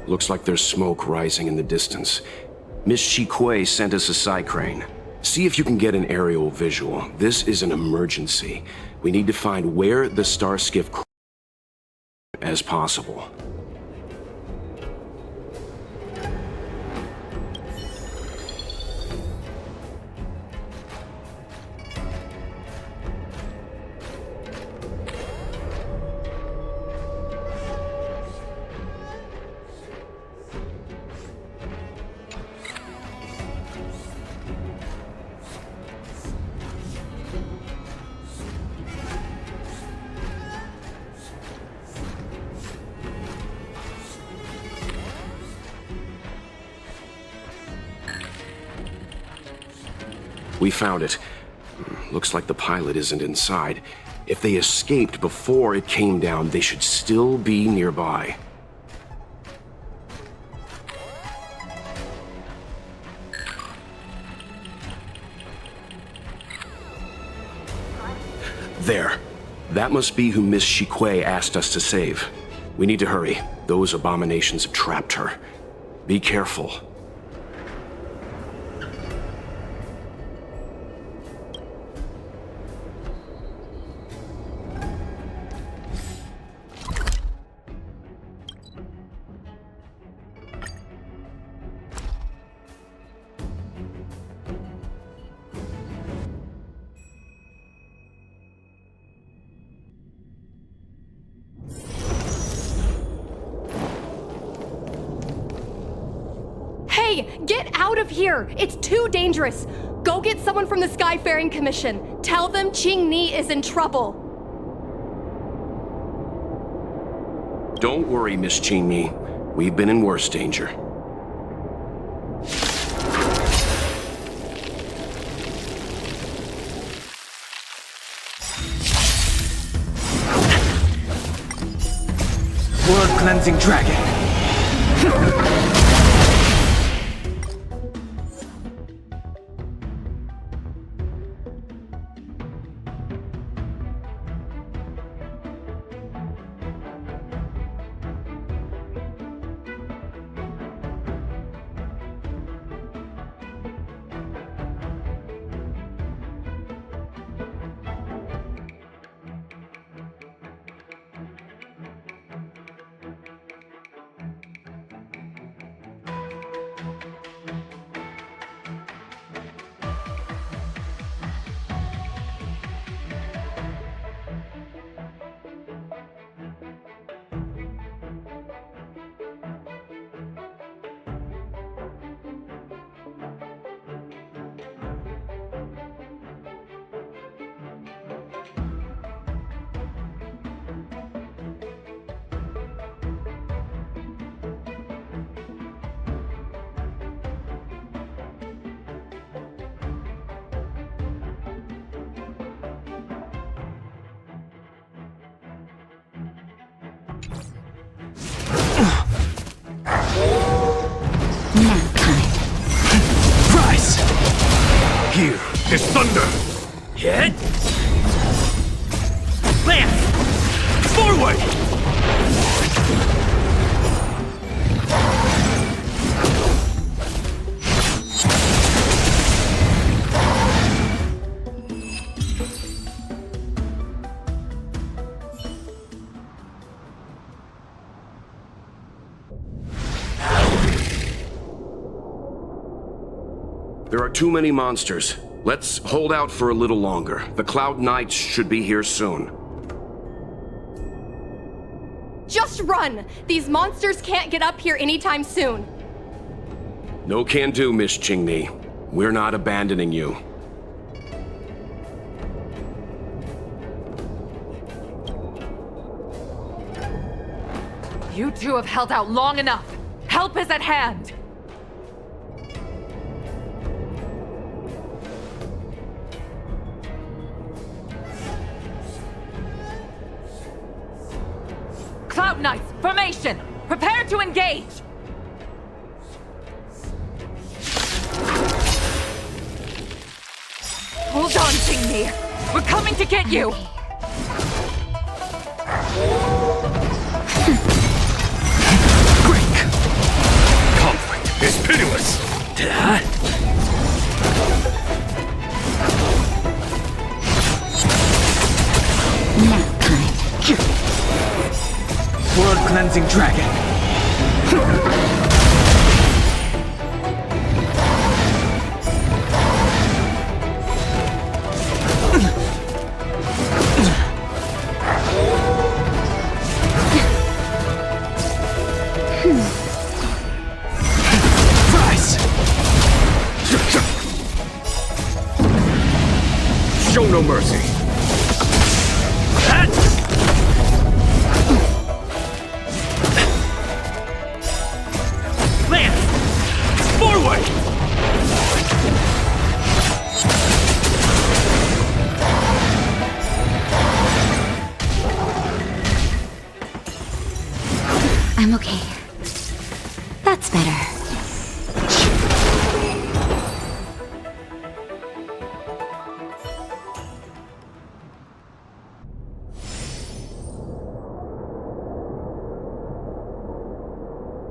Looks like there's smoke rising in the distance. Miss Chikwe sent us a psycrane. See if you can get an aerial visual. This is an emergency. We need to find where the star skiff as possible. We found it. Looks like the pilot isn't inside. If they escaped before it came down, they should still be nearby. There. That must be who Miss Chikwe asked us to save. We need to hurry. Those abominations have trapped her. Be careful. Hey, get out of here! It's too dangerous! Go get someone from the Skyfaring Commission. Tell them Qingni is in trouble. Don't worry, Miss Qingni. We've been in worse danger. Blood-cleansing dragon. Rise! Here is thunder! Hit! Lance! Forward! There are too many monsters. Let's hold out for a little longer. The Cloud Knights should be here soon. Just run! These monsters can't get up here anytime soon. No can do, Miss Qingni. We're not abandoning you. You two have held out long enough. Help is at hand. Cloud Knights, formation! Prepare to engage! Hold on, Qingni! We're coming to get you! Break! Rising Dragon! Rise! Show no mercy! Lance! Forward! I'm okay. That's better.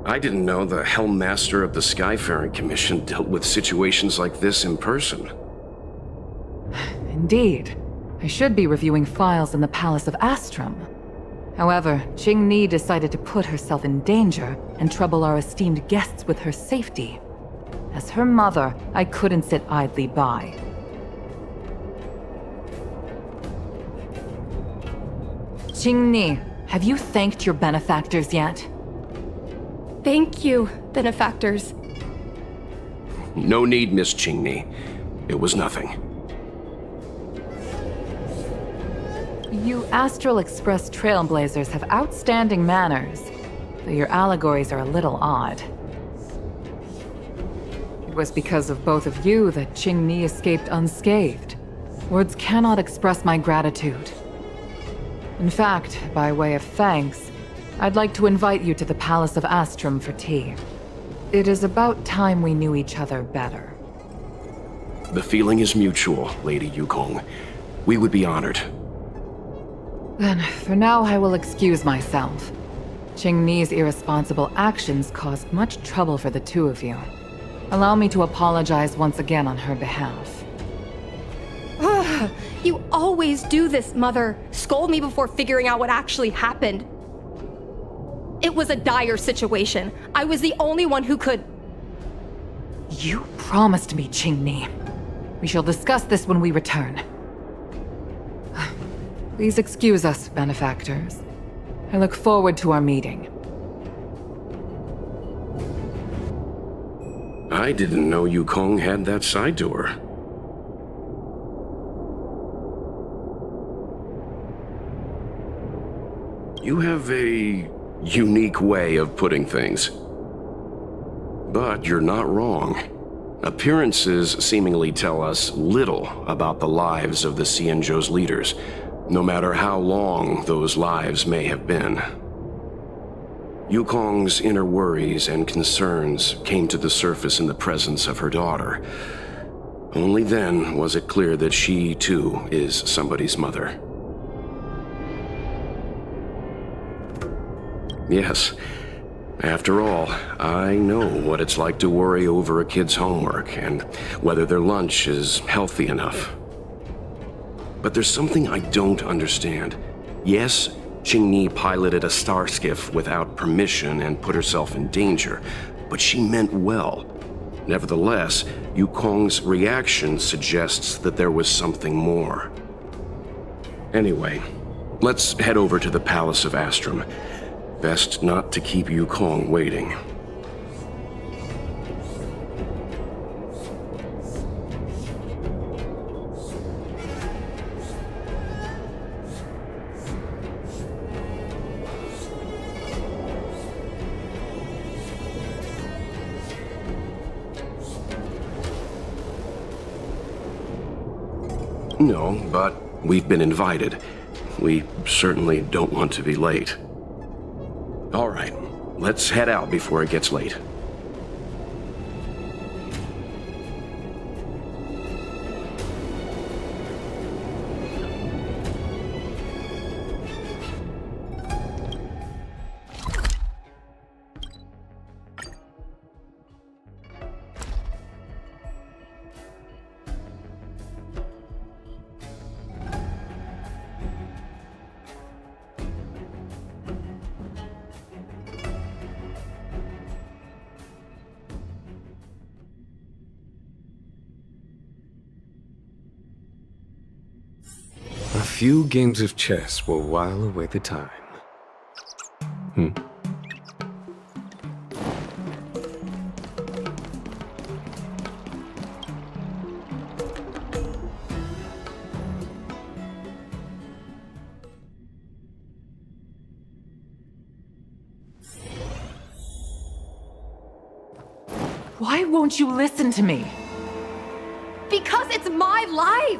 I didn't know the Helmmaster of the Skyfaring Commission dealt with situations like this in person. Indeed. I should be reviewing files in the Palace of Astrum. However, Qing-Ni decided to put herself in danger and trouble our esteemed guests with her safety. As her mother, I couldn't sit idly by. Qing-Ni, have you thanked your benefactors yet? Thank you, benefactors. No need, Miss Qing-Ni. It was nothing. You Astral Express Trailblazers have outstanding manners, though your allegories are a little odd. It was because of both of you that Qing-Ni escaped unscathed. Words cannot express my gratitude. In fact, by way of thanks, I'd like to invite you to the Palace of Astrum for tea. It is about time we knew each other better. The feeling is mutual, Lady Yukong. We would be honored. Then, for now, I will excuse myself. Qing-Ni's irresponsible actions caused much trouble for the two of you. Allow me to apologize once again on her behalf. You always do this, Mother. Scold me before figuring out what actually happened. It was a dire situation. I was the only one who could... You promised me, Qing-Ni. We shall discuss this when we return. Please excuse us, benefactors. I look forward to our meeting. I didn't know Yukong had that side to her. You have a unique way of putting things. But you're not wrong. Appearances seemingly tell us little about the lives of the Xianzhou's leaders, no matter how long those lives may have been. Yukong's inner worries and concerns came to the surface in the presence of her daughter. Only then was it clear that she, too, is somebody's mother. Yes. After all, I know what it's like to worry over a kid's homework and whether their lunch is healthy enough. But there's something I don't understand. Yes, Qing-Ni piloted a star skiff without permission and put herself in danger, but she meant well. Nevertheless, Yukong's reaction suggests that there was something more. Anyway, let's head over to the Palace of Astrum. Best not to keep Yukong waiting. No, but we've been invited. We certainly don't want to be late. All right, let's head out before it gets late. few games of chess will while away the time. Why won't you listen to me? Because it's my life!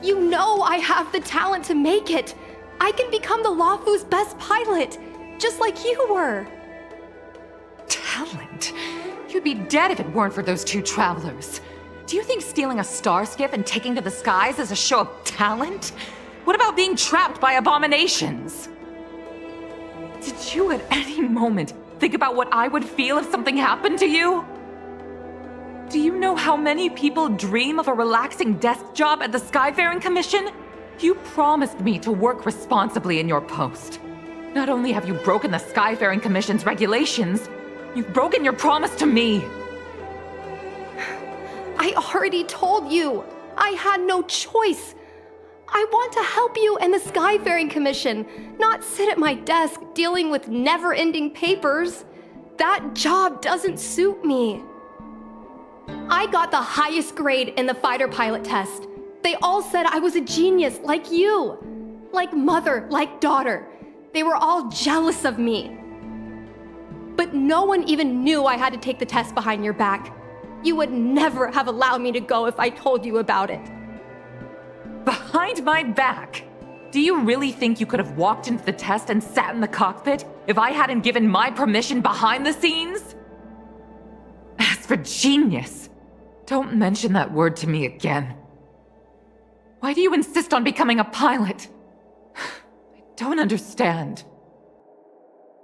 You know I have the talent to make it. I can become the Laofu's best pilot, just like you were. Talent? You'd be dead if it weren't for those two travelers. Do you think stealing a star skiff and taking to the skies is a show of talent? What about being trapped by abominations? Did you at any moment think about what I would feel if something happened to you? Do you know how many people dream of a relaxing desk job at the Skyfaring Commission? You promised me to work responsibly in your post. Not only have you broken the Skyfaring Commission's regulations, you've broken your promise to me. I already told you. I had no choice. I want to help you and the Skyfaring Commission, not sit at my desk dealing with never-ending papers. That job doesn't suit me. I got the highest grade in the fighter pilot test. They all said I was a genius like you. Like mother, like daughter. They were all jealous of me. But no one even knew I had to take the test behind your back. You would never have allowed me to go if I told you about it. Behind my back? Do you really think you could have walked into the test and sat in the cockpit if I hadn't given my permission behind the scenes? As for genius, don't mention that word to me again. Why do you insist on becoming a pilot? I don't understand.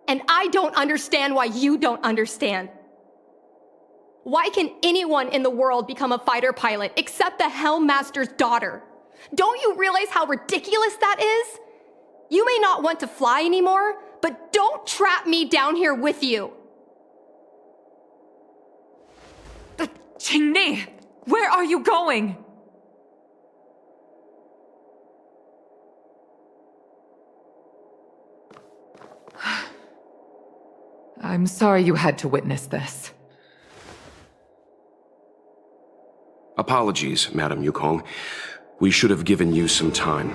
And I don't understand why you don't understand. Why can anyone in the world become a fighter pilot except the Helmmaster's daughter? Don't you realize how ridiculous that is? You may not want to fly anymore, but don't trap me down here with you. Qingni, where are you going? I'm sorry you had to witness this. Apologies, Madam Yukong. We should have given you some time.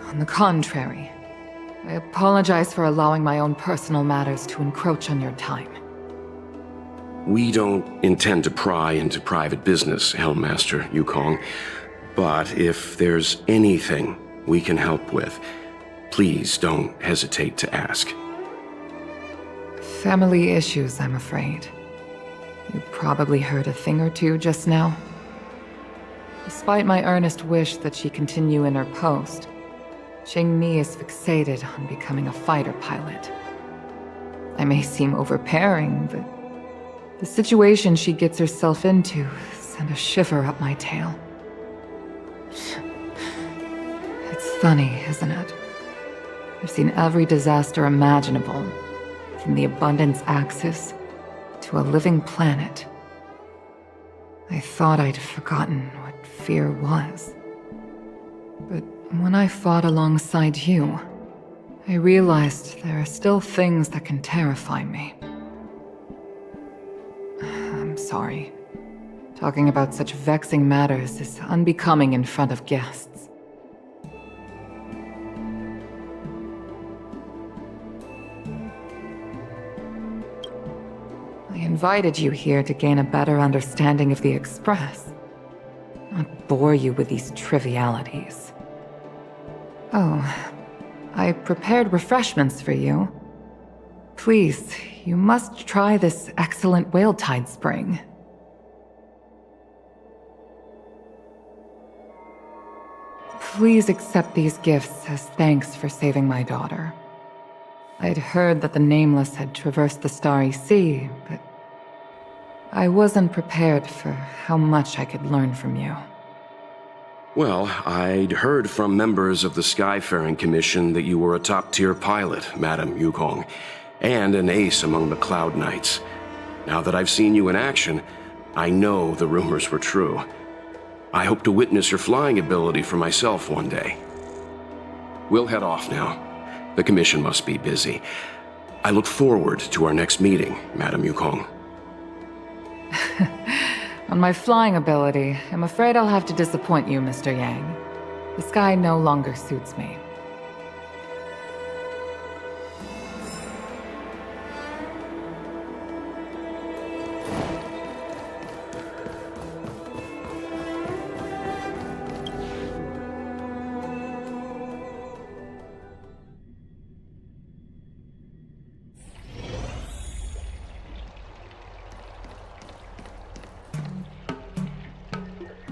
On the contrary, I apologize for allowing my own personal matters to encroach on your time. We don't intend to pry into private business, Helmmaster Yukong. But if there's anything we can help with, please don't hesitate to ask. Family issues, I'm afraid. You probably heard a thing or two just now. Despite my earnest wish that she continue in her post, Qingni is fixated on becoming a fighter pilot. I may seem overbearing, but the situation she gets herself into sent a shiver up my tail. It's funny, isn't it? I've seen every disaster imaginable, from the abundance axis to a living planet. I thought I'd forgotten what fear was. But when I fought alongside you, I realized there are still things that can terrify me. I'm sorry. Talking about such vexing matters is unbecoming in front of guests. I invited you here to gain a better understanding of the Express, not bore you with these trivialities. Oh, I prepared refreshments for you. Please, you must try this excellent whale tide spring. Please accept these gifts as thanks for saving my daughter. I'd heard that the Nameless had traversed the Starry Sea, but I wasn't prepared for how much I could learn from you. Well, I'd heard from members of the Skyfaring Commission that you were a top-tier pilot, Madam Yukong, and an ace among the Cloud Knights. Now that I've seen you in action, I know the rumors were true. I hope to witness your flying ability for myself one day. We'll head off now. The Commission must be busy. I look forward to our next meeting, Madam Yukong. On my flying ability, I'm afraid I'll have to disappoint you, Mr. Yang. The sky no longer suits me.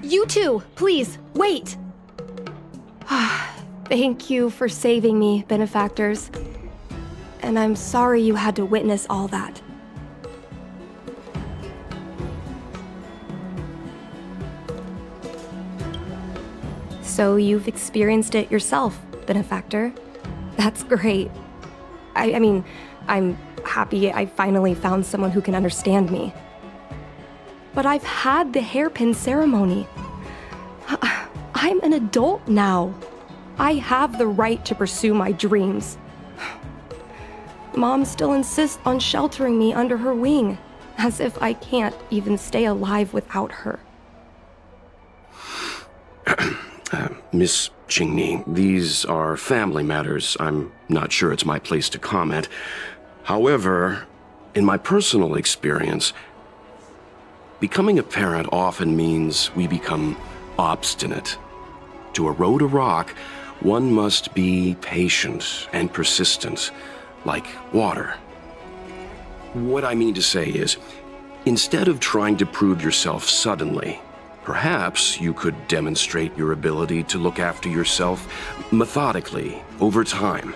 You two, please, wait! Thank you for saving me, benefactors. And I'm sorry you had to witness all that. So you've experienced it yourself, benefactor. That's great. I mean, I'm happy I finally found someone who can understand me. But I've had the hairpin ceremony. I'm an adult now. I have the right to pursue my dreams. Mom still insists on sheltering me under her wing, as if I can't even stay alive without her. Miss Qingni, these are family matters. I'm not sure it's my place to comment. However, in my personal experience, becoming a parent often means we become obstinate. To erode a rock, one must be patient and persistent, like water. What I mean to say is, instead of trying to prove yourself suddenly, perhaps you could demonstrate your ability to look after yourself methodically, over time.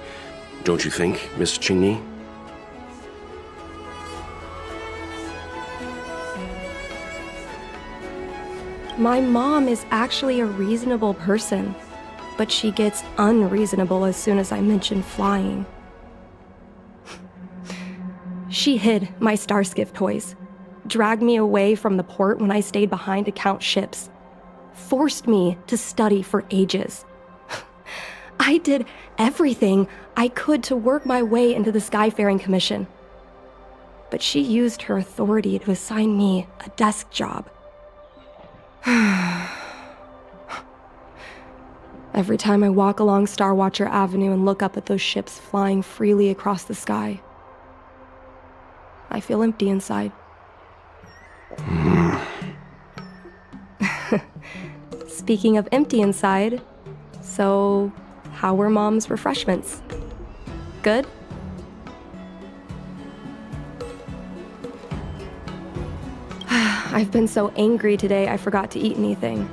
Don't you think, Miss Qingni? My mom is actually a reasonable person, but she gets unreasonable as soon as I mention flying. She hid my Starskiff toys, dragged me away from the port when I stayed behind to count ships, forced me to study for ages. I did everything I could to work my way into the Skyfaring Commission. But she used her authority to assign me a desk job. Every time I walk along Star Watcher Avenue and look up at those ships flying freely across the sky, I feel empty inside. Speaking of empty inside, so how were Mom's refreshments? Good? I've been so angry today I forgot to eat anything.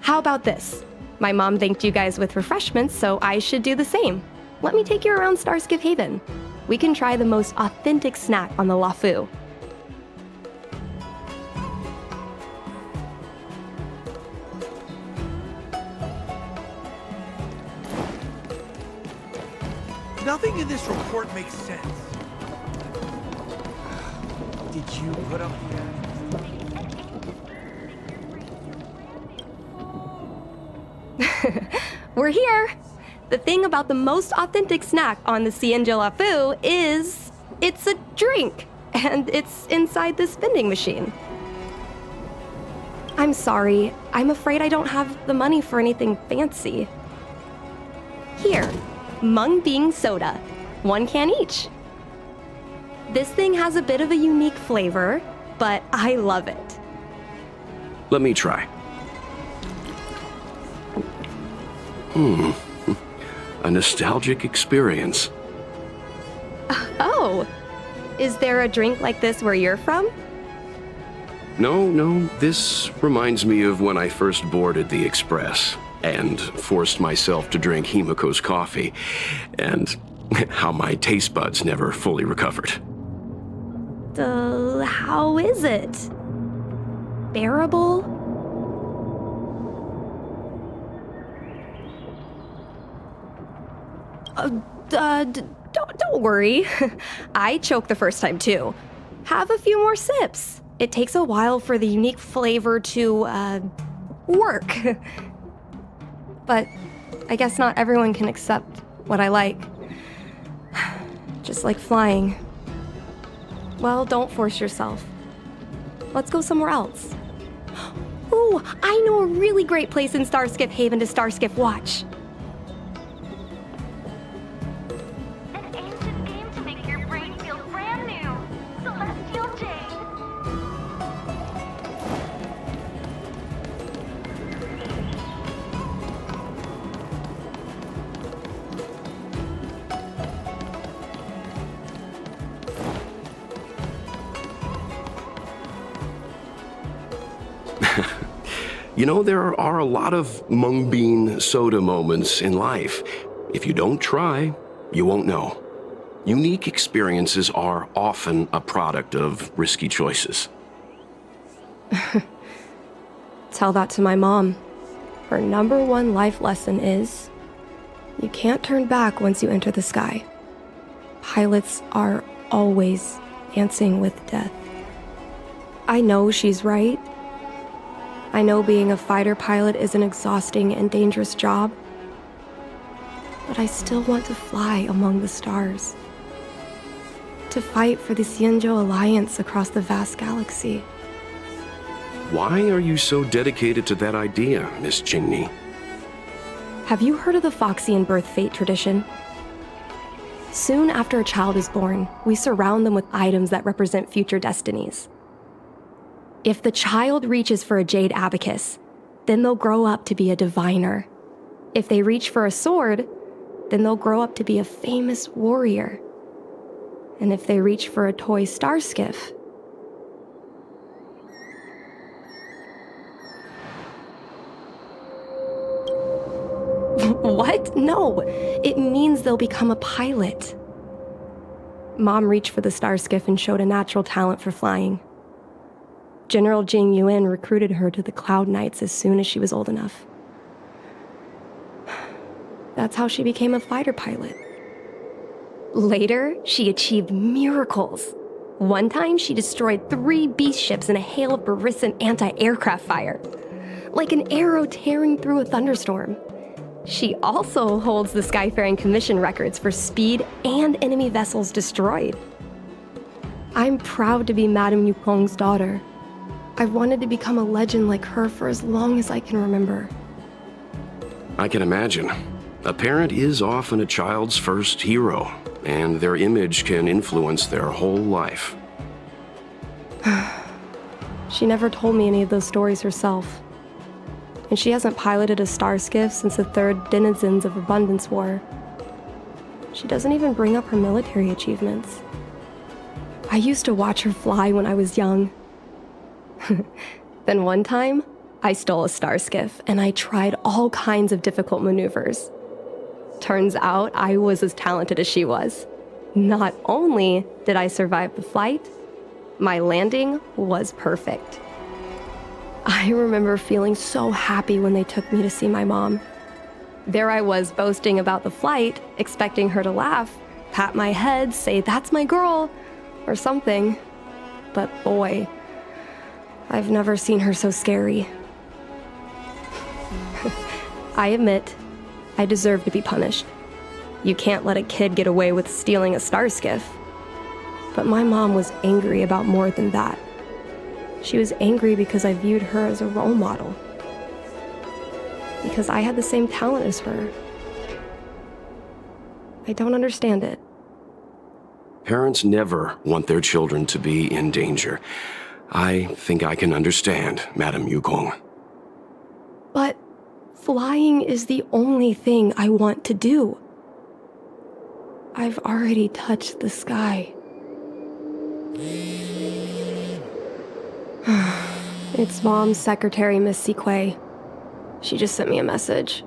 How about this? My mom thanked you guys with refreshments, so I should do the same. Let me take you around Starskiff Haven. We can try the most authentic snack on the Lafu. Nothing in this report makes sense. Did you put up the ad? We're here! The thing about the most authentic snack on the Cienja Lafu is it's a drink, and it's inside this vending machine. I'm sorry, I'm afraid I don't have the money for anything fancy. Here, Mung Bean Soda, 1 can each. This thing has a bit of a unique flavor, but I love it. Let me try. A nostalgic experience. Oh, is there a drink like this where you're from? No, this reminds me of when I first boarded the Express and forced myself to drink Himiko's coffee, and how my taste buds never fully recovered. How is it? Bearable? Don't worry. I choked the first time too. Have a few more sips. It takes a while for the unique flavor to, work. But I guess not everyone can accept what I like. Just like flying. Well, don't force yourself. Let's go somewhere else. Ooh, I know a really great place in Starskiff Haven to Starskiff watch. An ancient game to make your brain feel brand new. Celestial Jade. You know, there are a lot of mung bean soda moments in life. If you don't try, you won't know. Unique experiences are often a product of risky choices. Tell that to my mom. Her number one life lesson is, you can't turn back once you enter the sky. Pilots are always dancing with death. I know she's right. I know being a fighter pilot is an exhausting and dangerous job, but I still want to fly among the stars. To fight for the Xianzhou Alliance across the vast galaxy. Why are you so dedicated to that idea, Miss Qingni? Have you heard of the Foxian birth fate tradition? Soon after a child is born, we surround them with items that represent future destinies. If the child reaches for a jade abacus, then they'll grow up to be a diviner. If they reach for a sword, then they'll grow up to be a famous warrior. And if they reach for a toy starskiff, what? No, it means they'll become a pilot. Mom reached for the starskiff and showed a natural talent for flying. General Jing Yuan recruited her to the Cloud Knights as soon as she was old enough. That's how she became a fighter pilot. Later, she achieved miracles. One time, she destroyed 3 beast ships in a hail of Barisan anti-aircraft fire, like an arrow tearing through a thunderstorm. She also holds the Skyfaring Commission records for speed and enemy vessels destroyed. I'm proud to be Madame Yukong's daughter. I've wanted to become a legend like her for as long as I can remember. I can imagine. A parent is often a child's first hero, and their image can influence their whole life. She never told me any of those stories herself. And she hasn't piloted a starskiff since the 3rd Denizens of Abundance War. She doesn't even bring up her military achievements. I used to watch her fly when I was young. Then one time, I stole a starskiff and I tried all kinds of difficult maneuvers. Turns out I was as talented as she was. Not only did I survive the flight, my landing was perfect. I remember feeling so happy when they took me to see my mom. There I was boasting about the flight, expecting her to laugh, pat my head, say, "That's my girl," or something. But boy, I've never seen her so scary. I admit, I deserve to be punished. You can't let a kid get away with stealing a starskiff. But my mom was angry about more than that. She was angry because I viewed her as a role model. Because I had the same talent as her. I don't understand it. Parents never want their children to be in danger. I think I can understand, Madame Yukong. But flying is the only thing I want to do. I've already touched the sky. It's Mom's secretary, Miss Siquei. She just sent me a message.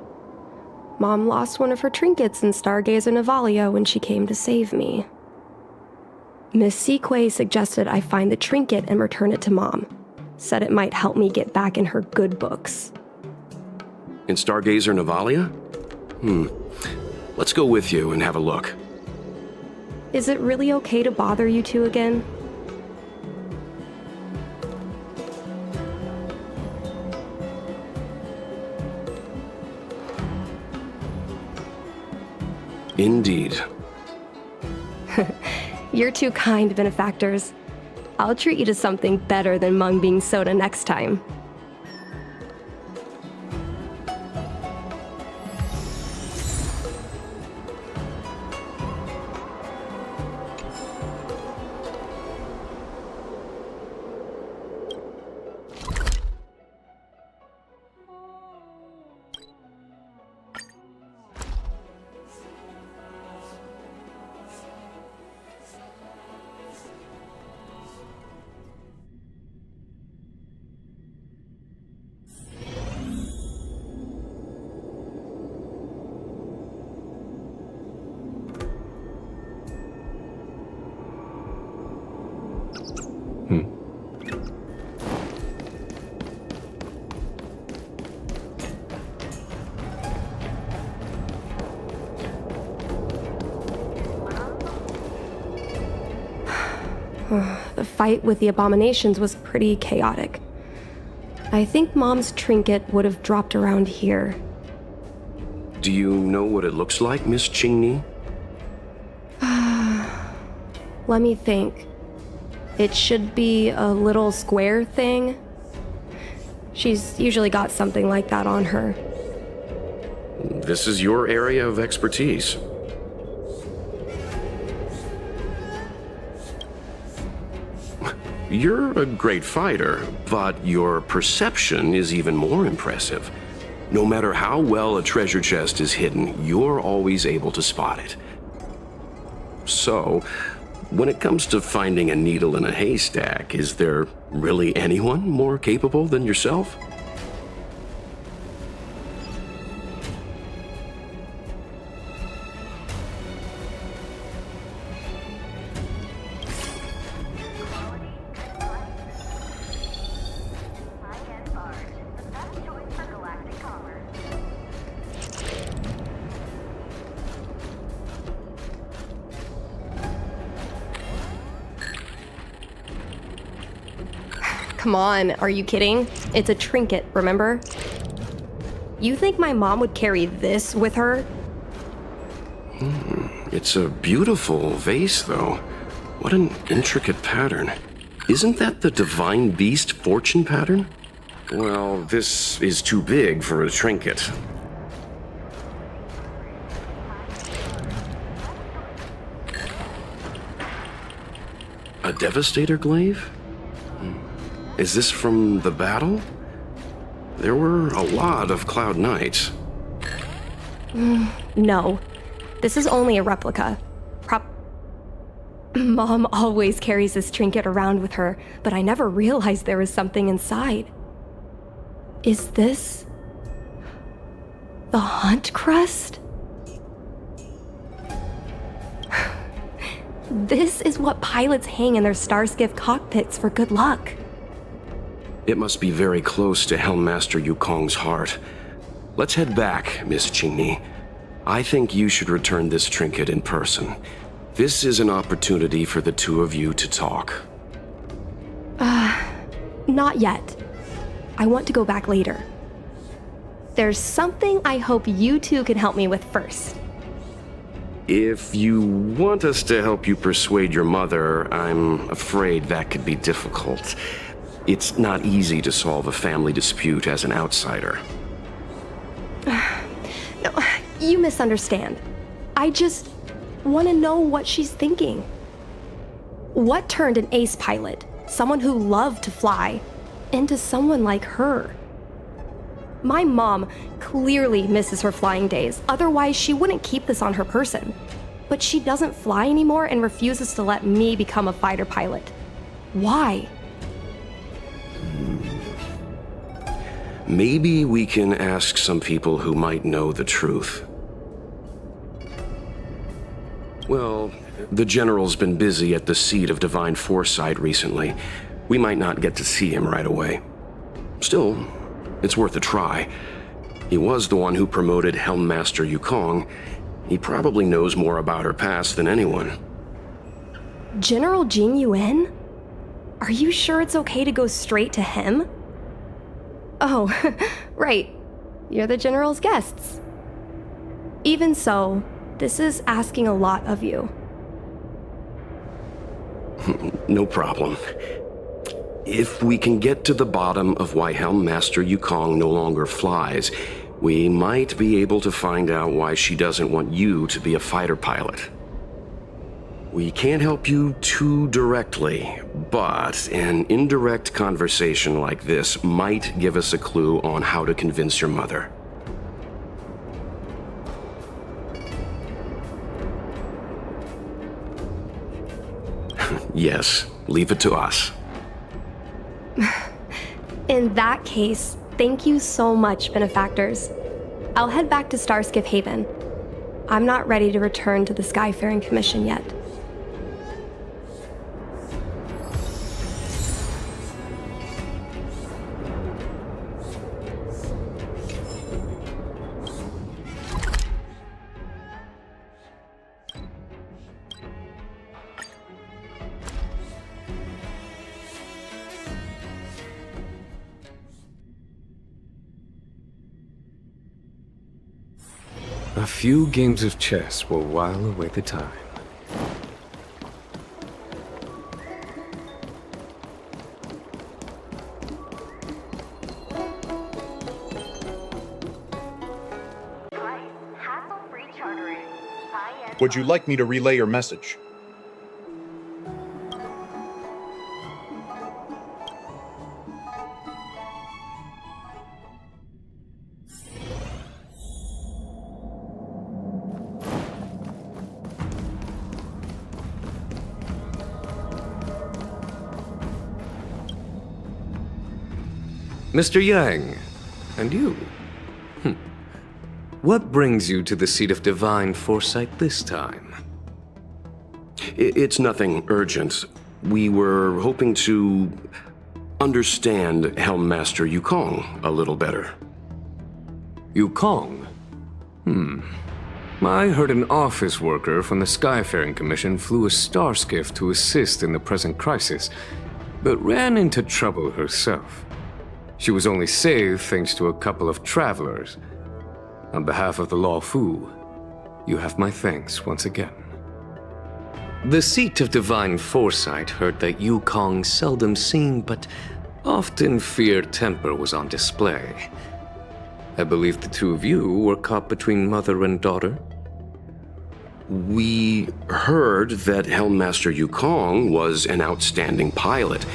Mom lost one of her trinkets in Stargazer Navalia when she came to save me. Miss Siquei suggested I find the trinket and return it to Mom. Said it might help me get back in her good books. In Stargazer Navalia? Let's go with you and have a look. Is it really okay to bother you two again? Indeed. You're two kind benefactors. I'll treat you to something better than mung bean soda next time. The fight with the abominations was pretty chaotic. I think Mom's trinket would have dropped around here. Do you know what it looks like, Miss Qingni? Let me think. It should be a little square thing. She's usually got something like that on her. This is your area of expertise. You're a great fighter, but your perception is even more impressive. No matter how well a treasure chest is hidden, you're always able to spot it. So, when it comes to finding a needle in a haystack, is there really anyone more capable than yourself? High-end art. The best choice for galactic commerce. Come on, are you kidding? It's a trinket, remember? You think my mom would carry this with her? It's a beautiful vase, though. What an intricate pattern. Isn't that the divine beast fortune pattern? Well, this is too big for a trinket. A devastator glaive? Is this from the battle? There were a lot of Cloud Knights. No. This is only a replica. Mom always carries this trinket around with her, but I never realized there was something inside. Is this the Hunt Crest? This is what pilots hang in their Starskiff cockpits for good luck. It must be very close to Helmmaster Yukong's heart. Let's head back, Miss Qingni. I think you should return this trinket in person. This is an opportunity for the two of you to talk. Not yet. I want to go back later. There's something I hope you two can help me with first. If you want us to help you persuade your mother, I'm afraid that could be difficult. It's not easy to solve a family dispute as an outsider. No, you misunderstand. I just want to know what she's thinking. What turned an ace pilot, someone who loved to fly, into someone like her? My mom clearly misses her flying days, otherwise she wouldn't keep this on her person. But she doesn't fly anymore and refuses to let me become a fighter pilot. Why? Maybe we can ask some people who might know the truth. Well, the General's been busy at the seat of Divine Foresight recently. We might not get to see him right away. Still, it's worth a try. He was the one who promoted Helmmaster Yukong, He probably knows more about her past than anyone. General Jing Yuan? Are you sure it's okay to go straight to him? Oh, right. You're the General's guests. Even so, this is asking a lot of you. No problem. If we can get to the bottom of why Helm Master Yukong no longer flies, we might be able to find out why she doesn't want you to be a fighter pilot. We can't help you too directly, but an indirect conversation like this might give us a clue on how to convince your mother. Yes, leave it to us. In that case, thank you so much, benefactors. I'll head back to Starskiff Haven. I'm not ready to return to the Skyfaring Commission yet. A few games of chess will while away the time. Hassle-free chartering. High-end. Would you like me to relay your message? Mr. Yang, and you? What brings you to the seat of divine foresight this time? It's nothing urgent. We were hoping to understand Helm Master Yukong a little better. Yukong? I heard an office worker from the Skyfaring Commission flew a star skiff to assist in the present crisis, but ran into trouble herself. She was only saved thanks to a couple of travelers. On behalf of the Law Fu, you have my thanks once again. The seat of divine foresight heard that Yukong's seldom seen but often feared temper was on display. I believe the two of you were caught between mother and daughter. We heard that Helm Master Yukong was an outstanding pilot,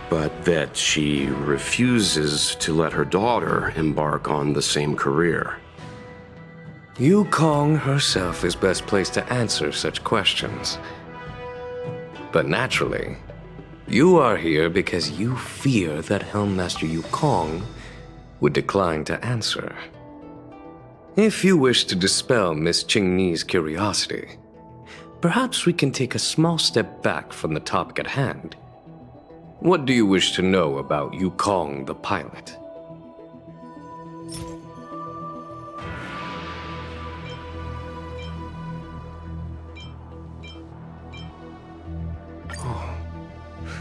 but that she refuses to let her daughter embark on the same career. Yukong herself is best placed to answer such questions. But naturally, you are here because you fear that Helm Master Yukong would decline to answer. If you wish to dispel Miss Qingni's curiosity, perhaps we can take a small step back from the topic at hand. What do you wish to know about Yukong the pilot? Oh,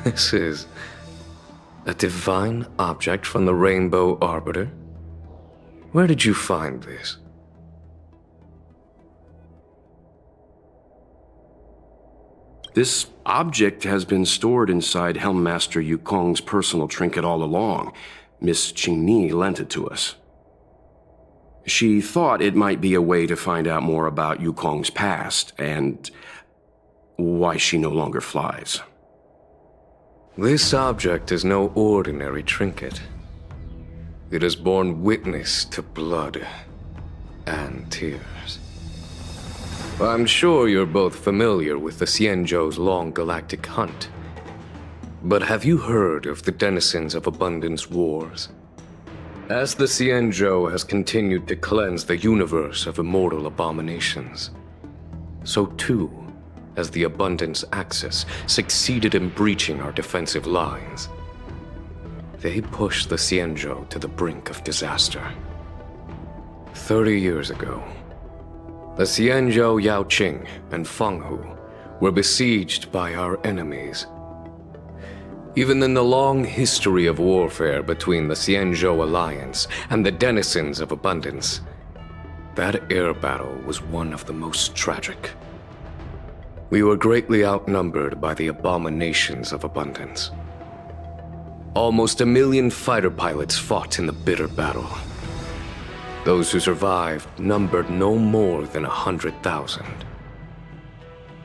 this is a divine object from the Rainbow Arbiter? Where did you find this? This object has been stored inside Helm Master Yukong's personal trinket all along. Miss Qingni lent it to us. She thought it might be a way to find out more about Yukong's past and why she no longer flies. This object is no ordinary trinket. It has borne witness to blood and tears. I'm sure you're both familiar with the Xianzhou's long galactic hunt. But have you heard of the denizens of Abundance Wars? As the Xianzhou has continued to cleanse the universe of immortal abominations, so too has the Abundance Axis succeeded in breaching our defensive lines. They pushed the Xianzhou to the brink of disaster. 30 years ago, The Xianzhou Yaoqing and Fenghu were besieged by our enemies. Even in the long history of warfare between the Xianzhou Alliance and the denizens of Abundance, that air battle was one of the most tragic. We were greatly outnumbered by the abominations of Abundance. Almost 1 million fighter pilots fought in the bitter battle. Those who survived numbered no more than 100,000.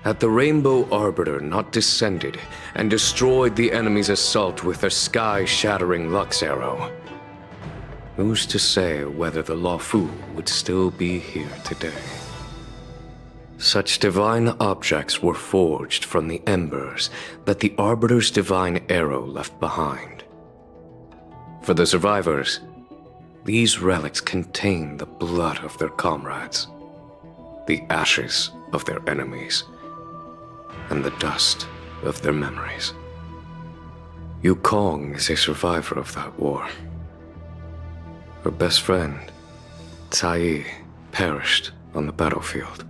Had the Rainbow Arbiter not descended and destroyed the enemy's assault with their sky-shattering Lux Arrow, who's to say whether the Luofu would still be here today? Such divine objects were forged from the embers that the Arbiter's divine arrow left behind. For the survivors, these relics contain the blood of their comrades, the ashes of their enemies, and the dust of their memories. Yukong is a survivor of that war. Her best friend, Cai, perished on the battlefield.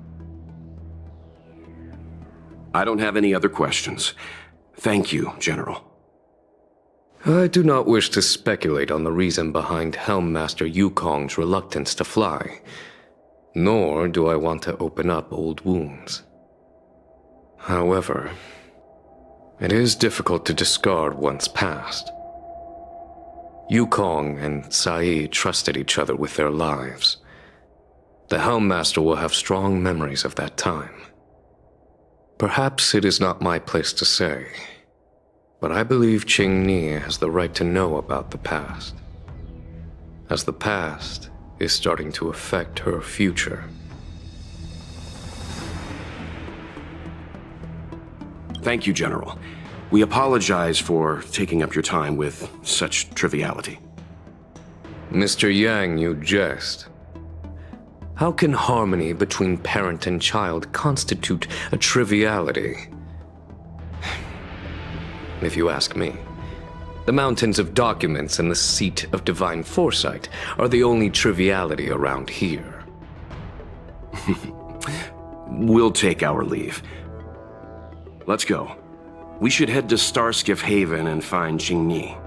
I don't have any other questions. Thank you, General. I do not wish to speculate on the reason behind Helmmaster Yukong's reluctance to fly, nor do I want to open up old wounds. However, it is difficult to discard one's past. Yukong and Cai trusted each other with their lives. The Helmmaster will have strong memories of that time. Perhaps it is not my place to say, but I believe Qingni has the right to know about the past, as the past is starting to affect her future. Thank you, General. We apologize for taking up your time with such triviality. Mr. Yang, you jest. How can harmony between parent and child constitute a triviality? If you ask me, the mountains of documents and the seat of divine foresight are the only triviality around here. We'll take our leave. Let's go. We should head to Starskiff Haven and find Qingni.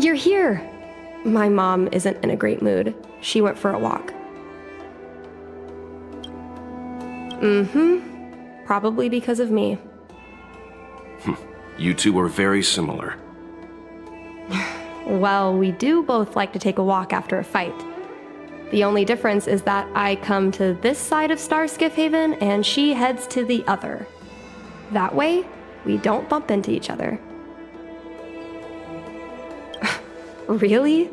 You're here. My mom isn't in a great mood. She went for a walk. Probably because of me. You two are very similar. Well, we do both like to take a walk after a fight. The only difference is that I come to this side of Starskiff Haven and she heads to the other. That way, we don't bump into each other. Really?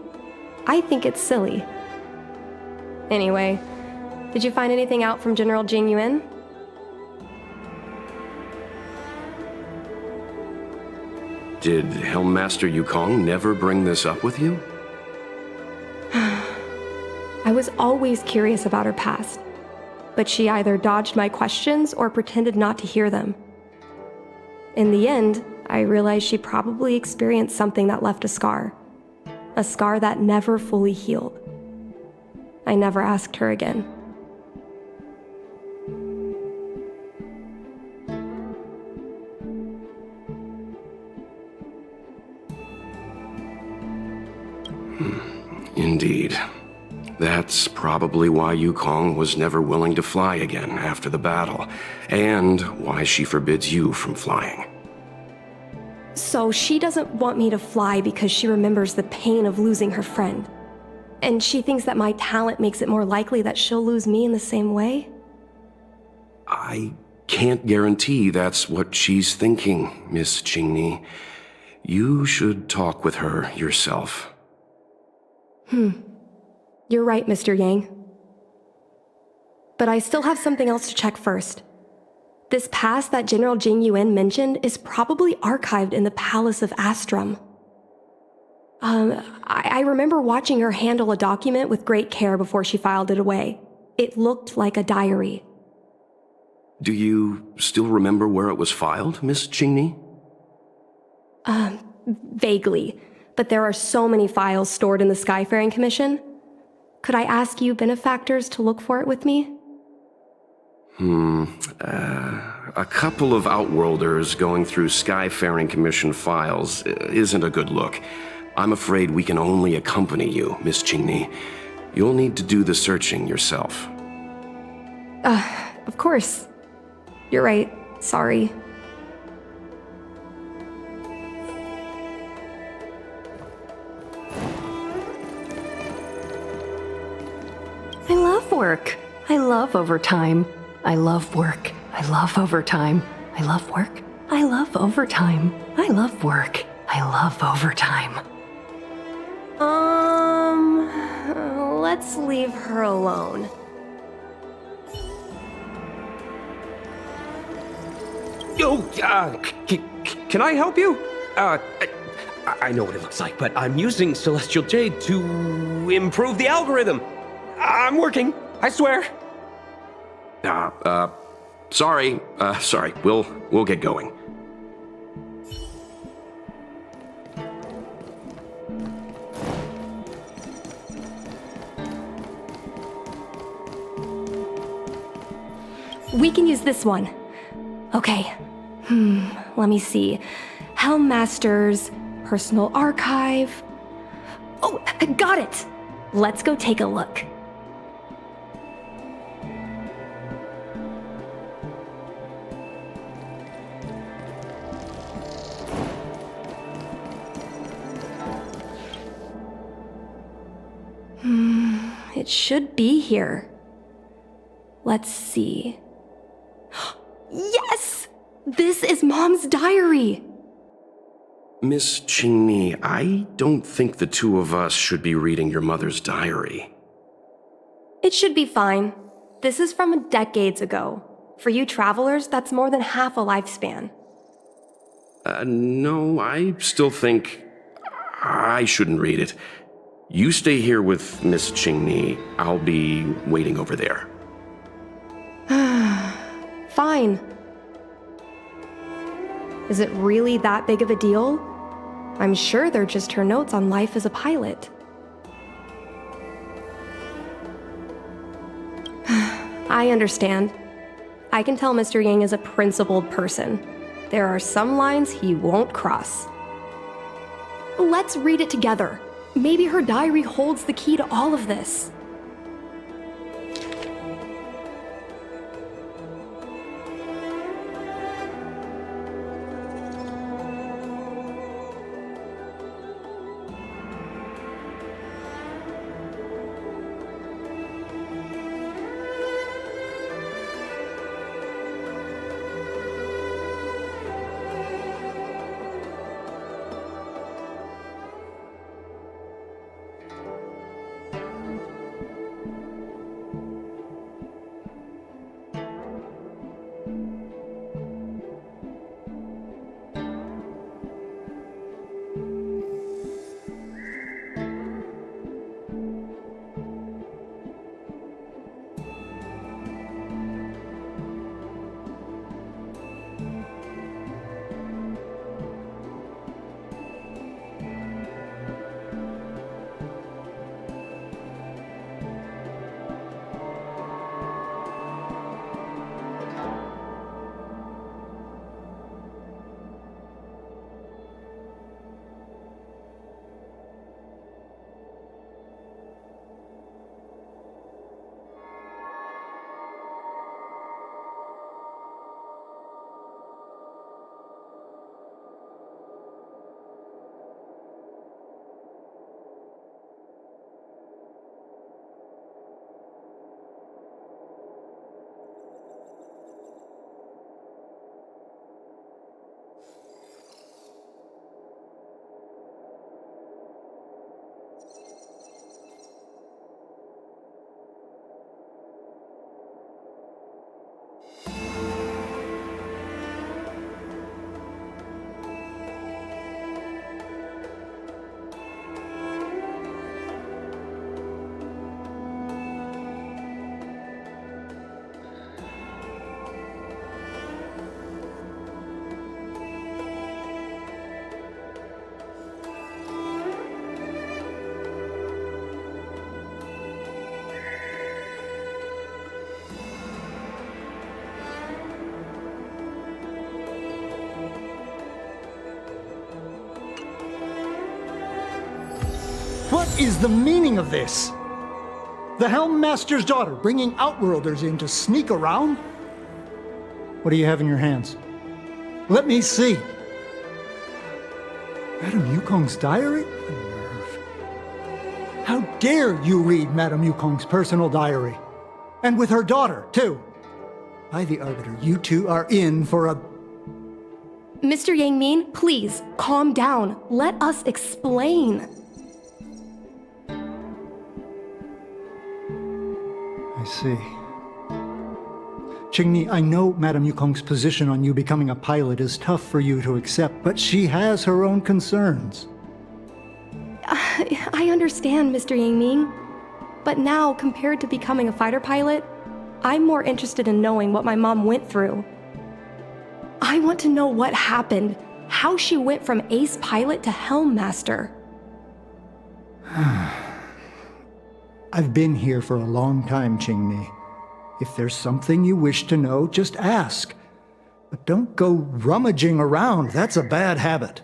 I think it's silly. Anyway, did you find anything out from General Jing Yuan? Did Helmmaster Yukong never bring this up with you? I was always curious about her past, but she either dodged my questions or pretended not to hear them. In the end, I realized she probably experienced something that left a scar. A scar that never fully healed. I never asked her again. Indeed. That's probably why Yukong was never willing to fly again after the battle, and why she forbids you from flying. So she doesn't want me to fly because she remembers the pain of losing her friend. And she thinks that my talent makes it more likely that she'll lose me in the same way? I can't guarantee that's what she's thinking, Miss Qingni. You should talk with her yourself. You're right, Mr. Yang. But I still have something else to check first. This pass that General Jing Yuan mentioned is probably archived in the Palace of Astrum. I remember watching her handle a document with great care before she filed it away. It looked like a diary. Do you still remember where it was filed, Miss Qingni? Vaguely, but there are so many files stored in the Skyfaring Commission. Could I ask you benefactors to look for it with me? A couple of Outworlders going through Skyfaring Commission files isn't a good look. I'm afraid we can only accompany you, Miss Qingni. You'll need to do the searching yourself. Of course. You're right. Sorry. I love work. I love overtime. I love work. I love overtime. I love work. I love overtime. I love work. I love overtime. Let's leave her alone. Yo, can I help you? I know what it looks like, but I'm using Celestial Jade to improve the algorithm. I'm working, I swear. Sorry. We'll get going. We can use this one. Okay. Let me see. Helm Masters, Personal Archive. Oh, I got it! Let's go take a look. It should be here. Let's see. Yes! This is Mom's diary! Miss Qingni, I don't think the two of us should be reading your mother's diary. It should be fine. This is from decades ago. For you travelers, that's more than half a lifespan. No, I still think I shouldn't read it. You stay here with Miss Qingni. I'll be waiting over there. Fine. Is it really that big of a deal? I'm sure they're just her notes on life as a pilot. I understand. I can tell Mr. Yang is a principled person. There are some lines he won't cross. Let's read it together. Maybe her diary holds the key to all of this. is the meaning of this? The Helm Master's daughter bringing Outworlders in to sneak around? What do you have in your hands? Let me see. Madame Yukong's diary? A nerve. How dare you read Madame Yukong's personal diary? And with her daughter, too. By the Arbiter, you two are in for a... Mr. Yang Min, please, calm down. Let us explain. I see. Qingni, I know Madame Yukong's position on you becoming a pilot is tough for you to accept, but she has her own concerns. I understand, Mr. Yang Ming. But now, compared to becoming a fighter pilot, I'm more interested in knowing what my mom went through. I want to know what happened, how she went from ace pilot to Helm Master. I've been here for a long time, Qingni. If there's something you wish to know, just ask. But don't go rummaging around. That's a bad habit.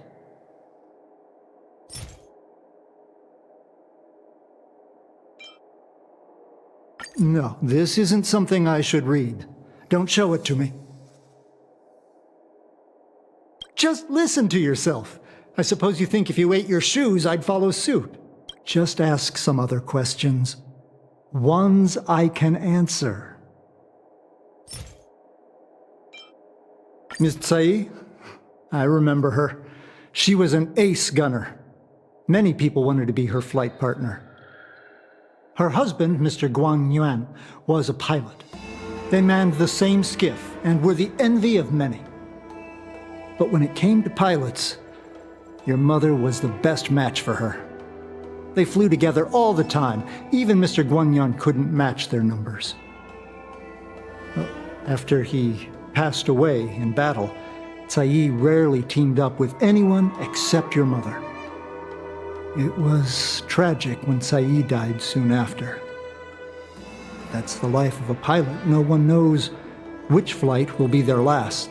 No, this isn't something I should read. Don't show it to me. Just listen to yourself. I suppose you think if you ate your shoes, I'd follow suit. Just ask some other questions. Ones I can answer. Miss Tsai? I remember her. She was an ace gunner. Many people wanted to be her flight partner. Her husband, Mr. Guang Yuan, was a pilot. They manned the same skiff and were the envy of many. But when it came to pilots, your mother was the best match for her. They flew together all the time. Even Mr. Guanyan couldn't match their numbers. After he passed away in battle, Tsai rarely teamed up with anyone except your mother. It was tragic when Tsai died soon after. That's the life of a pilot. No one knows which flight will be their last.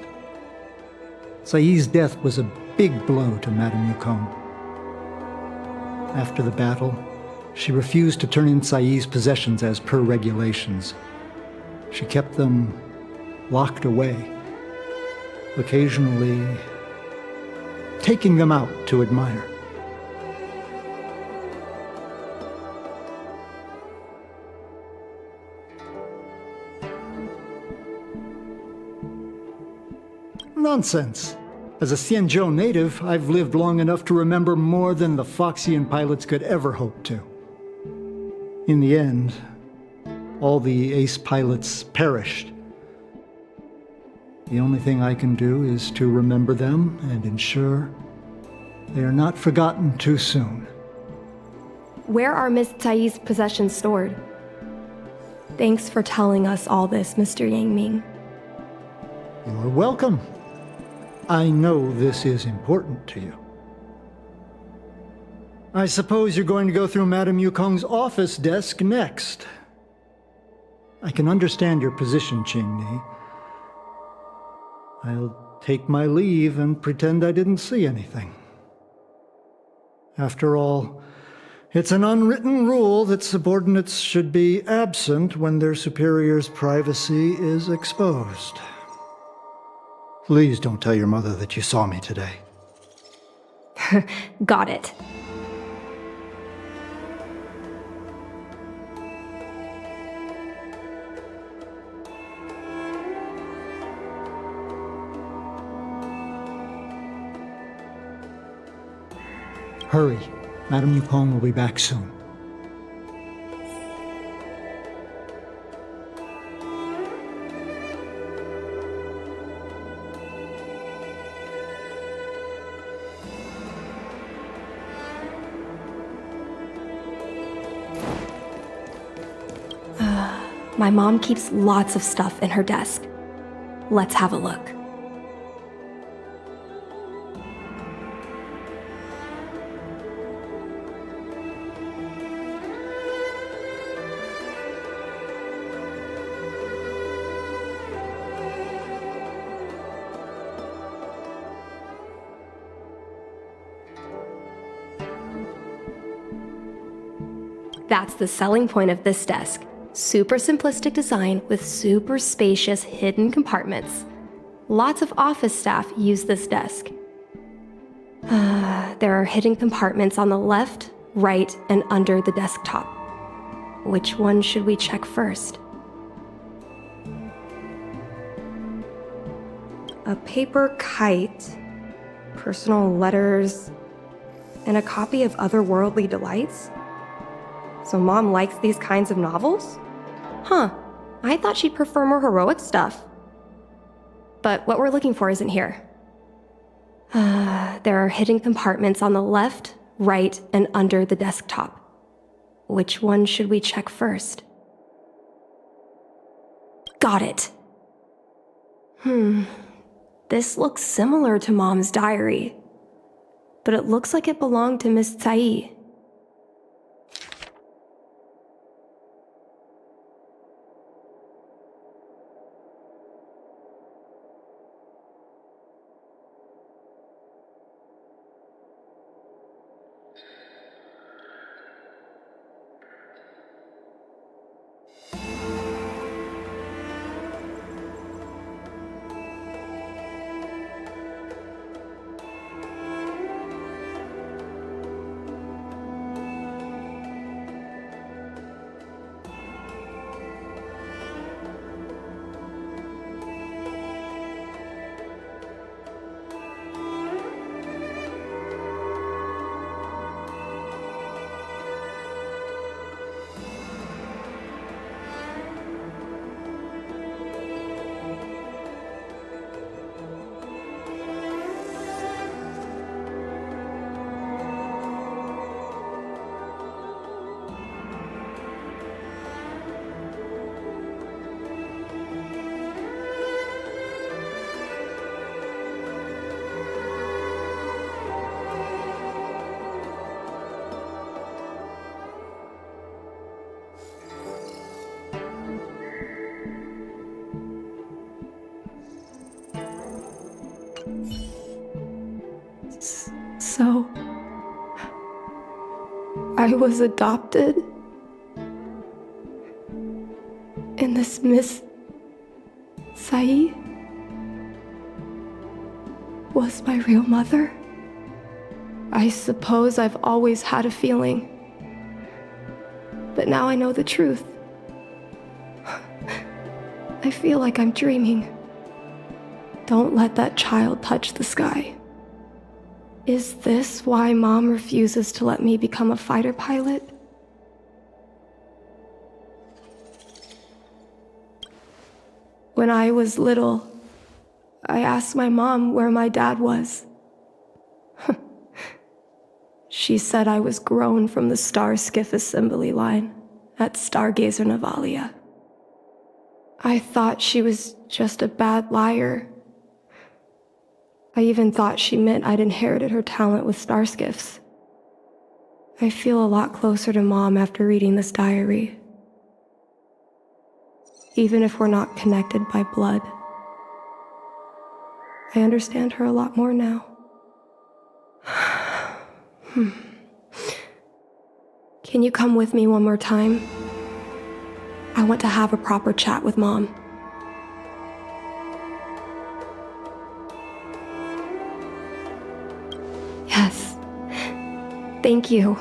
Tsai's death was a big blow to Madame Yukong. After the battle, she refused to turn in Tsai's possessions as per regulations. She kept them locked away, occasionally taking them out to admire. Nonsense. As a Xianzhou native, I've lived long enough to remember more than the Foxian pilots could ever hope to. In the end, all the ace pilots perished. The only thing I can do is to remember them and ensure they are not forgotten too soon. Where are Miss Tsai's possessions stored? Thanks for telling us all this, Mr. Yang Ming. You're welcome. I know this is important to you. I suppose you're going to go through Madame Yukong's office desk next. I can understand your position, Qingni. I'll take my leave and pretend I didn't see anything. After all, it's an unwritten rule that subordinates should be absent when their superior's privacy is exposed. Please don't tell your mother that you saw me today. Got it. Hurry. Madame Yukong will be back soon. My mom keeps lots of stuff in her desk. Let's have a look. That's the selling point of this desk. Super simplistic design with super spacious hidden compartments. Lots of office staff use this desk. There are hidden compartments on the left, right, and under the desktop. Which one should we check first? A paper kite, personal letters, and a copy of Otherworldly Delights? So Mom likes these kinds of novels? Huh, I thought she'd prefer more heroic stuff. But what we're looking for isn't here. There are hidden compartments on the left, right, and under the desktop. Which one should we check first? Got it! This looks similar to Mom's diary, but it looks like it belonged to Miss Tsai. So, I was adopted? And this Miss Tsai was my real mother? I suppose I've always had a feeling. But now I know the truth. I feel like I'm dreaming. Don't let that child touch the sky. Is this why Mom refuses to let me become a fighter pilot? When I was little, I asked my mom where my dad was. She said I was grown from the Star Skiff assembly line at Stargazer Navalia. I thought she was just a bad liar. I even thought she meant I'd inherited her talent with starskiffs. I feel a lot closer to Mom after reading this diary. Even if we're not connected by blood. I understand her a lot more now. Can you come with me one more time? I want to have a proper chat with Mom. Yes. Thank you.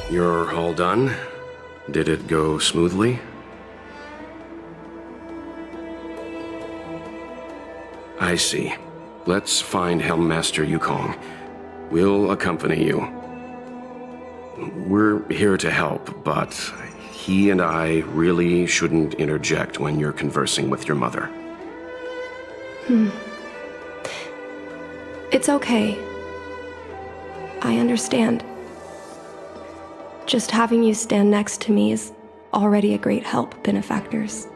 You're all done? Did it go smoothly? I see. Let's find Helmmaster Yukong. We'll accompany you. We're here to help, but he and I really shouldn't interject when you're conversing with your mother. It's okay. I understand. Just having you stand next to me is already a great help, benefactors.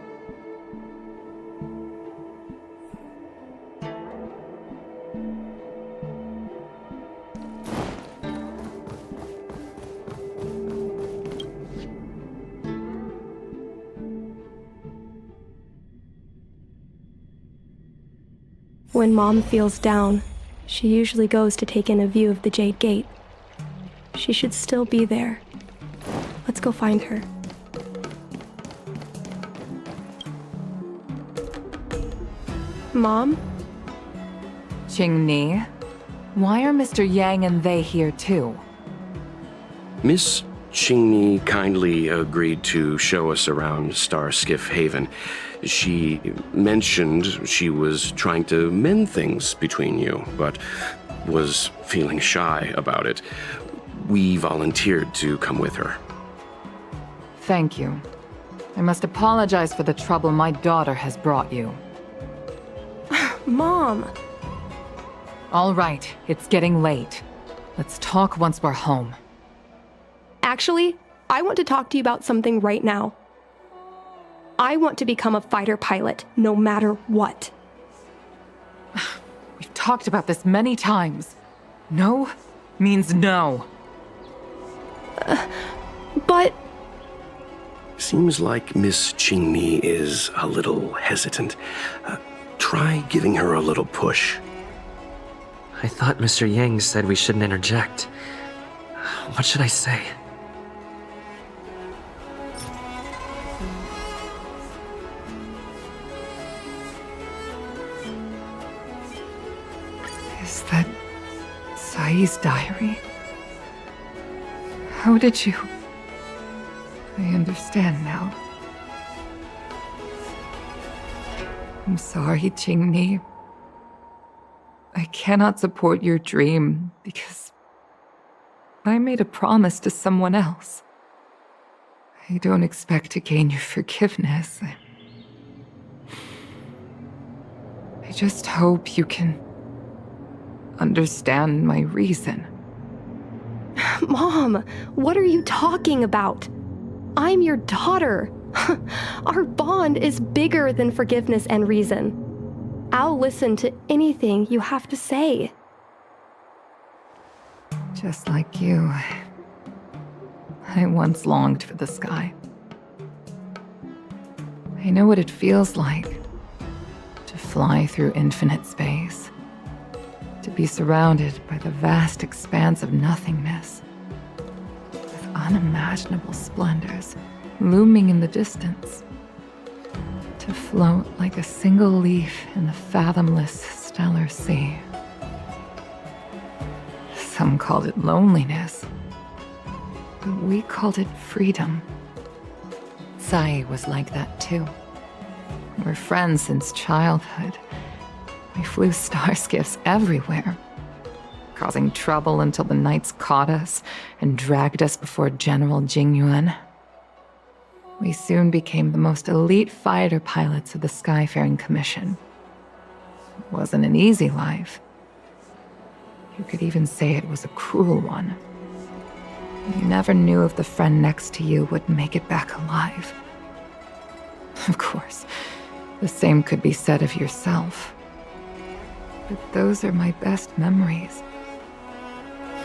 When Mom feels down, she usually goes to take in a view of the Jade Gate. She should still be there. Let's go find her. Mom? Qingni, why are Mr. Yang and they here too? Miss Qingni kindly agreed to show us around Star Skiff Haven. She mentioned she was trying to mend things between you, but was feeling shy about it. We volunteered to come with her. Thank you. I must apologize for the trouble my daughter has brought you. Mom! All right, it's getting late. Let's talk once we're home. Actually, I want to talk to you about something right now. I want to become a fighter pilot, no matter what. We've talked about this many times. No means no. But... Seems like Miss Qingni is a little hesitant. Try giving her a little push. I thought Mr. Yang said we shouldn't interject. What should I say? Is that Sai's diary? How did you... I understand now. I'm sorry, Qingni. I cannot support your dream because I made a promise to someone else. I don't expect to gain your forgiveness. I just hope you can understand my reason. Mom, what are you talking about? I'm your daughter. Our bond is bigger than forgiveness and reason. I'll listen to anything you have to say. Just like you, I once longed for the sky. I know what it feels like to fly through infinite space, to be surrounded by the vast expanse of nothingness, with unimaginable splendors looming in the distance, to float like a single leaf in the fathomless stellar sea. Some called it loneliness, but we called it freedom. Sai was like that too. We're friends since childhood. We flew star skiffs everywhere, causing trouble until the knights caught us and dragged us before General Jingyuan. We soon became the most elite fighter pilots of the Skyfaring Commission. It wasn't an easy life. You could even say it was a cruel one. You never knew if the friend next to you would make it back alive. Of course, the same could be said of yourself. But those are my best memories.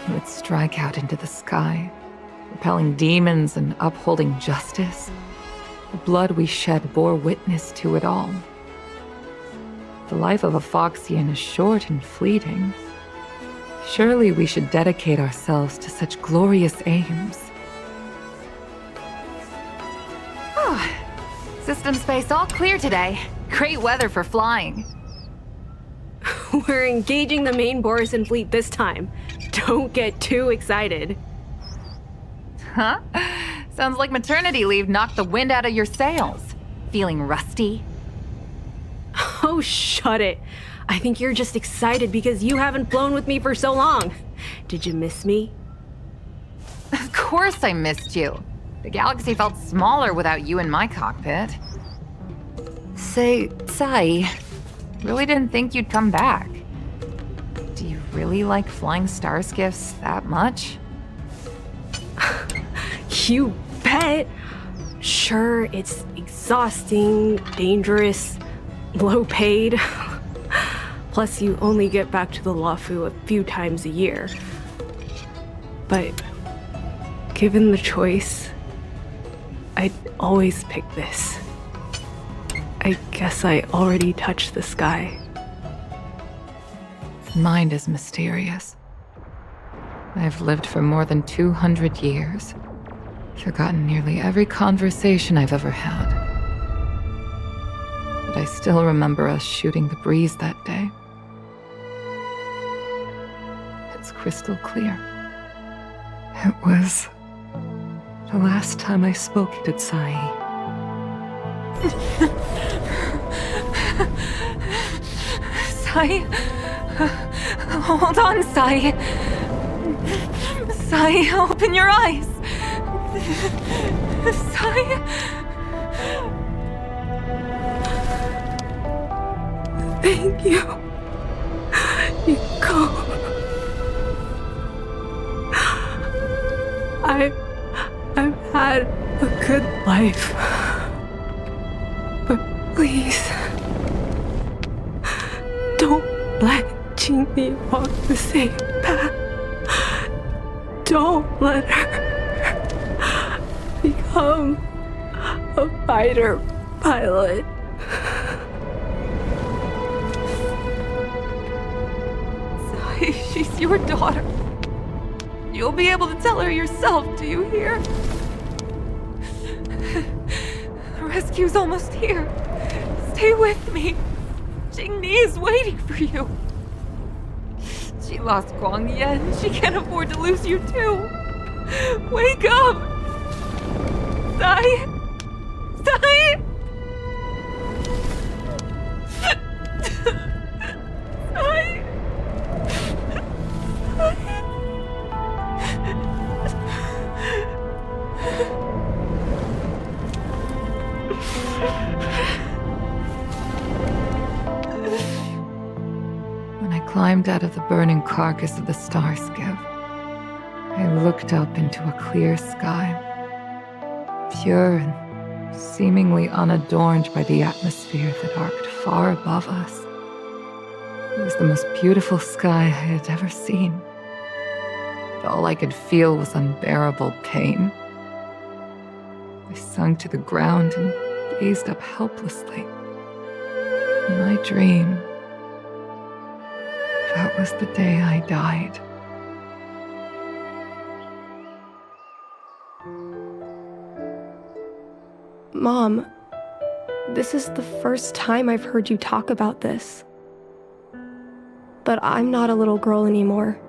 You would strike out into the sky, repelling demons and upholding justice. The blood we shed bore witness to it all. The life of a Foxian is short and fleeting. Surely we should dedicate ourselves to such glorious aims. Oh, system space all clear today. Great weather for flying. We're engaging the main Borison fleet this time. Don't get too excited. Huh? Sounds like maternity leave knocked the wind out of your sails. Feeling rusty? Oh, shut it. I think you're just excited because you haven't flown with me for so long. Did you miss me? Of course I missed you. The galaxy felt smaller without you in my cockpit. Say, Sai, really didn't think you'd come back. Do you really like flying star skiffs that much? You bet. Sure, it's exhausting, dangerous, low paid. Plus, you only get back to the Luofu a few times a year. But given the choice, I'd always pick this. I guess I already touched the sky. Mind is mysterious. I've lived for more than 200 years, forgotten nearly every conversation I've ever had. But I still remember us shooting the breeze that day. It's crystal clear. It was the last time I spoke to Tsai. Tsai? Hold on, Tsai. Tsai, open your eyes. Tsai? Thank you. You go. I've had a good life. But please, don't let Qingli walk the same path. Don't let her become a fighter pilot. Tsai, she's your daughter. You'll be able to tell her yourself, do you hear? The rescue's almost here. Stay with me. Qingni is waiting for you. She lost Guang Yan. She can't afford to lose you too. Wake up! Tsai! Tsai! Tsai! When I climbed out of the burning carcass of the star skiff, I looked up into a clear sky, pure and seemingly unadorned by the atmosphere that arced far above us. It was the most beautiful sky I had ever seen. But all I could feel was unbearable pain. I sunk to the ground and gazed up helplessly. In my dream, that was the day I died. Mom, this is the first time I've heard you talk about this. But I'm not a little girl anymore.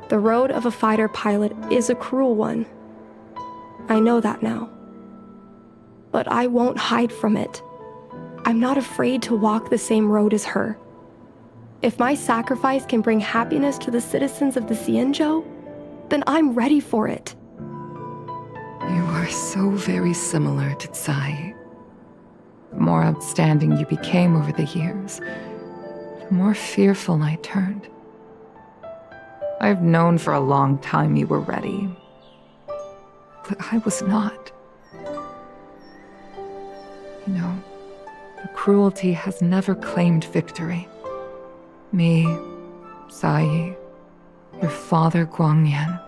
The road of a fighter pilot is a cruel one. I know that now. But I won't hide from it. I'm not afraid to walk the same road as her. If my sacrifice can bring happiness to the citizens of the Xianzhou, then I'm ready for it. You are so very similar to Tsai. The more outstanding you became over the years, the more fearful I turned. I've known for a long time you were ready, but I was not. You know, the cruelty has never claimed victory. Me, Tsai, your father Guang Yan.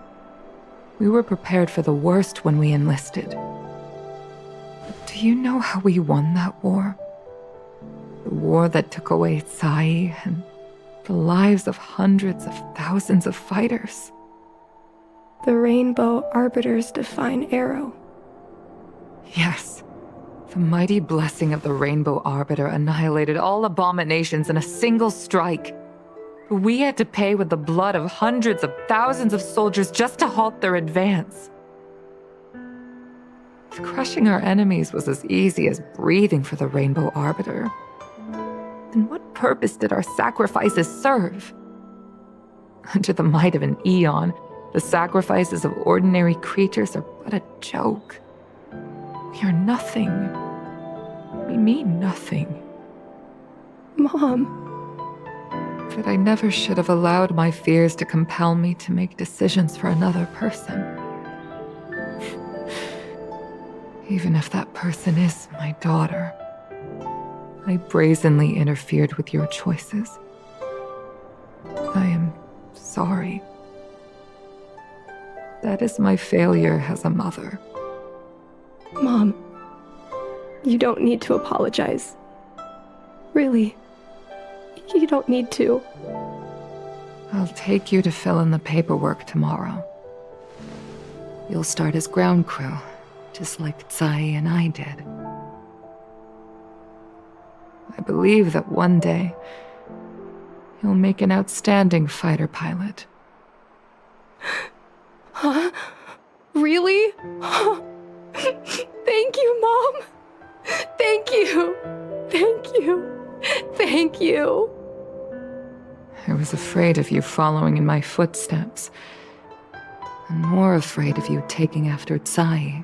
We were prepared for the worst when we enlisted. But do you know how we won that war? The war that took away Tsai and the lives of hundreds of thousands of fighters. The Rainbow Arbiter's divine arrow. Yes. The mighty blessing of the Rainbow Arbiter annihilated all abominations in a single strike. We had to pay with the blood of hundreds of thousands of soldiers just to halt their advance. If crushing our enemies was as easy as breathing for the Rainbow Arbiter, then what purpose did our sacrifices serve? Under the might of an eon, the sacrifices of ordinary creatures are but a joke. We are nothing. We mean nothing. Mom. But I never should have allowed my fears to compel me to make decisions for another person. Even if that person is my daughter, I brazenly interfered with your choices. I am sorry. That is my failure as a mother. Mom, you don't need to apologize. Really, You don't need to. I'll take you to fill in the paperwork tomorrow. You'll start as ground crew, just like Tsai and I did. I believe that one day, you'll make an outstanding fighter pilot. Huh? Really? Thank you, Mom. Thank you. Thank you. Thank you. I was afraid of you following in my footsteps, and more afraid of you taking after Tsai.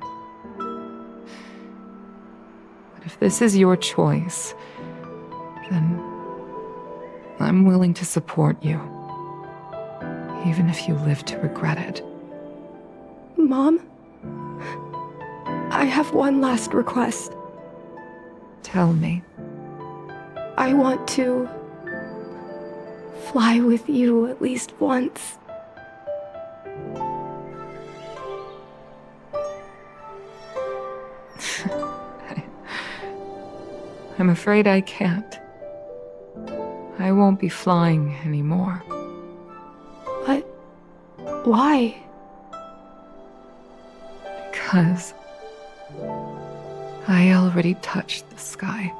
But if this is your choice, then I'm willing to support you, even if you live to regret it. Mom, I have one last request. Tell me. I want to fly with you at least once. I'm afraid I can't. I won't be flying anymore. But why? Because I already touched the sky.